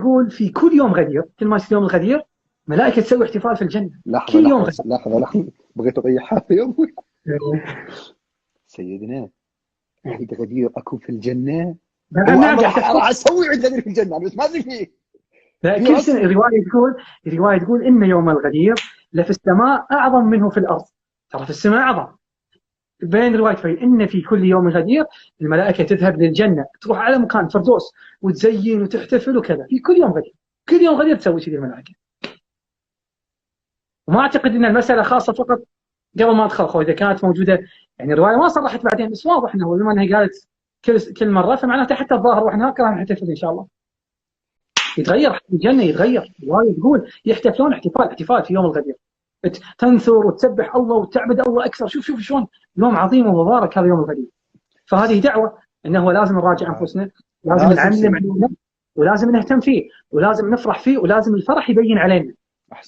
تقول في كل يوم غدير، كل ما يصير يوم الغدير ملائكة تسوي احتفال في الجنة. لحظة كل يوم لحظة لحظة لحظة، بغيت أطيحها في يومي. غدير. سيدنا، عيد غدير أكو في الجنة؟ هو نعم أنا نعم يحتفلون. راح أسوي عيد غدير في الجنة، أنا بس ما أدري فيه. لا، في كل سنة أصلا. الرواية تقول إن يوم الغدير لفي السماء أعظم منه في الأرض. ترى في السماء أعظم. بين روايتين إن في كل يوم غدير الملائكة تذهب للجنة، تروح على مكان فردوس وتزين وتحتفل وكذا في كل يوم غدير. كل يوم غدير تسوي كذي الملائكة. وما أعتقد أن المسألة خاصة فقط قبل ما أدخل أخوي، إذا كانت موجودة يعني الرواية ما صرحت بعدين، بس واضح أنه لما أنها قالت كل مرة فمعناته حتى الظاهر وإحنا هناك راح نحتفل إن شاء الله. يتغير الجنة، يتغير. الرواية تقول يحتفلون احتفال في يوم الغدير، تنثر وتسبح الله وتعبد الله أكثر. شوف شلون يوم عظيم ومبارك هذا يوم الغدير. فهذه دعوة أنه لازم نراجع أنفسنا، لازم نعلم علمنا، ولازم نهتم فيه، ولازم نفرح فيه، ولازم الفرح يبين علينا،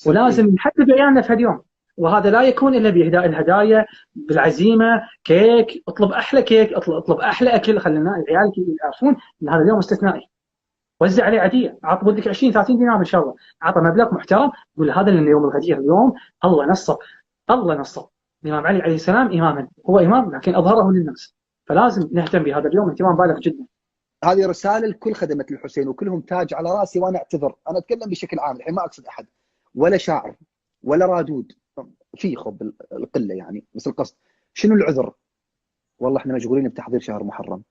ولازم نحدد عيالنا في هاليوم. وهذا لا يكون إلا بإهداء الهدايا، بالعزيمة، كيك، اطلب أحلى كيك، اطلب أحلى أكل، خلينا عيالك يعرفون أن هذا اليوم استثنائي. وزع عليه عادية، عط ولدك 20 30 دينار إن شاء الله، عطى مبلغ محترم، قول هذا لأن يوم الغدير اليوم الله نصب الإمام علي عليه السلام إماما، هو إمام لكن أظهره للناس، فلازم نهتم بهذا اليوم اهتمام بالغ جدا. هذه رسالة لكل خدمة الحسين وكلهم تاج على راسي، وأنا أعتذر، أنا أتكلم بشكل عام الحين، ما أقصد أحد ولا شاعر ولا رادود، في خب القلة يعني، بس القصد شنو العذر؟ والله احنا مشغولين بتحضير شهر محرم.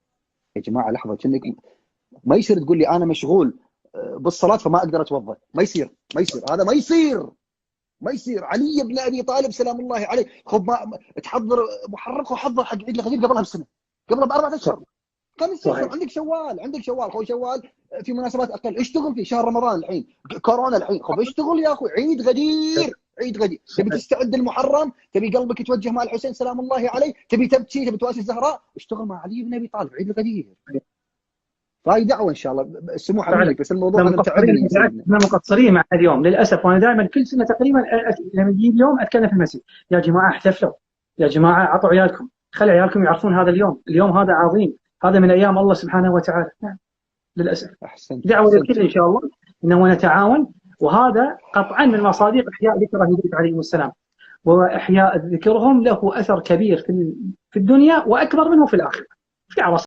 يا جماعة لحظة، كأنك ما يصير تقول لي أنا مشغول بالصلاة فما أقدر أتوضأ، ما يصير هذا ما يصير. علي بن أبي طالب سلام الله عليه خب ما تحضر محرم، وحضر حق عيد الغدير قبلها بسنة، قبلها ب4 أشهر. كان يصير عندك شوال في مناسبات اقل اشتغل في شهر رمضان، الحين كورونا، الحين خب اشتغل يا اخوي، عيد غدير. تبي تستعد المحرم، تبي قلبك يتوجه مع الحسين سلام الله عليه، تبي تبكي، تبي تواسي الزهراء، اشتغل مع علي بن ابي طالب عيد الغدير. فهي دعوه ان شاء الله سموحه منك، بس الموضوع انا متعبني يا سيدنا. احنا مقصرين مع اليوم للاسف، وانا دائما كل سنه تقريبا لما يجي اليوم اتكلم في المسجد، يا جماعه احتفلوا، يا جماعه عطوا عيالكم، خلي عيالكم يعرفون هذا اليوم هذا عظيم، هذا من ايام الله سبحانه وتعالى. نعم للاسف. دعوه للكل ان شاء الله انه نتعاون، وهذا قطعا من مصادق احياء ذكر اهل البيت عليهم السلام، واحياء ذكرهم له اثر كبير في الدنيا واكبر منه في الاخره. دعوه